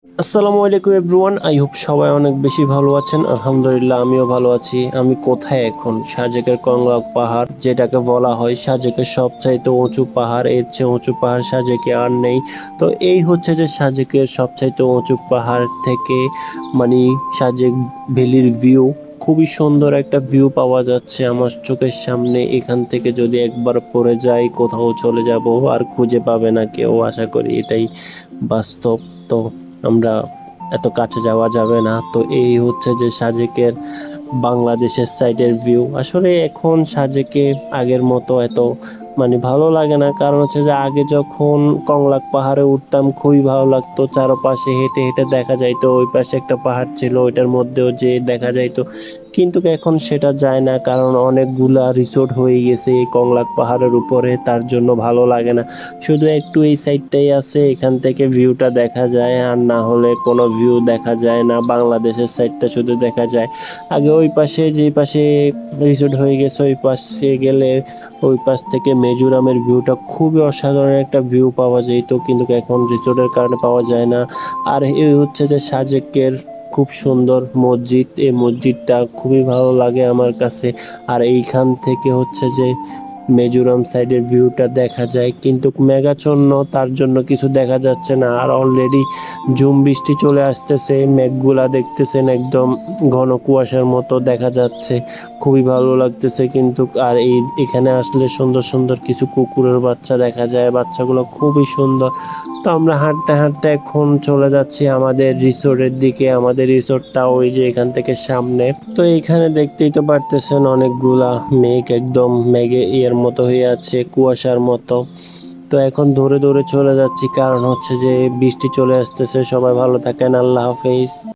আসসালামু আলাইকুম everyone, I hope সবাই অনেক বেশি ভালো আছেন। আলহামদুলিল্লাহ আমিও ভালো আছি। আমি কোথায় এখন? সাজেকের কংলাক পাহাড়, যেটাকে বলা হয় সাজেকের সবচাইতে উঁচু পাহাড়। এর চেয়ে উঁচু পাহাড় সাজেকে আর নেই। তো এই হচ্ছে যে সাজেকের সবচাইতে উঁচু পাহাড় থেকে মানে সাজেক ভ্যালির ভিউ। খুবই সুন্দর একটা ভিউ পাওয়া যাচ্ছে আমার চোখের সামনে। এখান থেকে যদি একবার পড়ে যাই কোথাও চলে যাব, আর খুঁজে পাবে না কেউ, আশা করি এটাই বাস্তব। তো আমরা এত কাছে যাওয়া যাবে না। তো এই হচ্ছে যে সাজেকের বাংলাদেশের সাইডের ভিউ। আসলে এখন সাজেকে আগের মতো এত ভালো লাগে না, কারণ হচ্ছে যে আগে যখন কংলাক পাহাড়ে উঠতাম খুবই ভালো লাগতো। চারপাশে হেঁটে হেঁটে দেখা যাইতো, ওই পাশে একটা পাহাড় ছিল, ওইটার মধ্যেও যে দেখা যাইতো। কিন্তু এখন সেটা যায় না, কারণ অনেকগুলা রিসোর্ট হয়ে গেছে এই কংলাক পাহাড়ের উপরে, তার জন্য ভালো লাগে না। শুধু একটু এই সাইডটাই আছে, এখান থেকে ভিউটা দেখা যায়, আর না হলে কোনো ভিউ দেখা যায় না। বাংলাদেশের সাইডটা শুধু দেখা যায়। আগে ওই পাশে, যে পাশে রিসোর্ট হয়ে গেছে, ওই পাশে গেলে ওই পাশ থেকে মিজোরামের ভিউটা খুবই অসাধারণ একটা ভিউ পাওয়া যেত, কিন্তু এখন রিসোর্টের কারণে পাওয়া যায় না। আর এই হচ্ছে যে সাজেকের খুব সুন্দর মসজিদ, এই মসজিদটা খুবই ভালো লাগে আমার কাছে। আর এইখান থেকে হচ্ছে যে মিজোরাম সাইডের ভিউটা দেখা যায়, কিন্তু মেঘাচ্ছন্ন, তার জন্য কিছু দেখা যাচ্ছে না। আর অলরেডি ঝুম বৃষ্টি চলে আসতেছে, মেঘগুলা দেখতেছেন একদম ঘন কুয়াশার মতো দেখা যাচ্ছে, খুবই ভালো লাগতেছে। কিন্তু আর এখানে আসলে সুন্দর সুন্দর কিছু কুকুরের বাচ্চা দেখা যায়, বাচ্চাগুলো খুবই সুন্দর। তো আমরা হাঁটতে হাঁটতে এখন চলে যাচ্ছি আমাদের রিসোর্টের দিকে। আমাদের রিসোর্টটা ওই যে এখান থেকে সামনে। তো এইখানে দেখতেই তো পারতেছেন অনেকগুলা মেঘ, একদম মেঘে ইয়ের মতো হয়ে আছে, কুয়াশার মতো। তো এখন ধরে ধরে চলে যাচ্ছি, কারণ হচ্ছে যে বৃষ্টি চলে আসতেছে। সবাই ভালো থাকেন, আল্লাহ হাফেজ।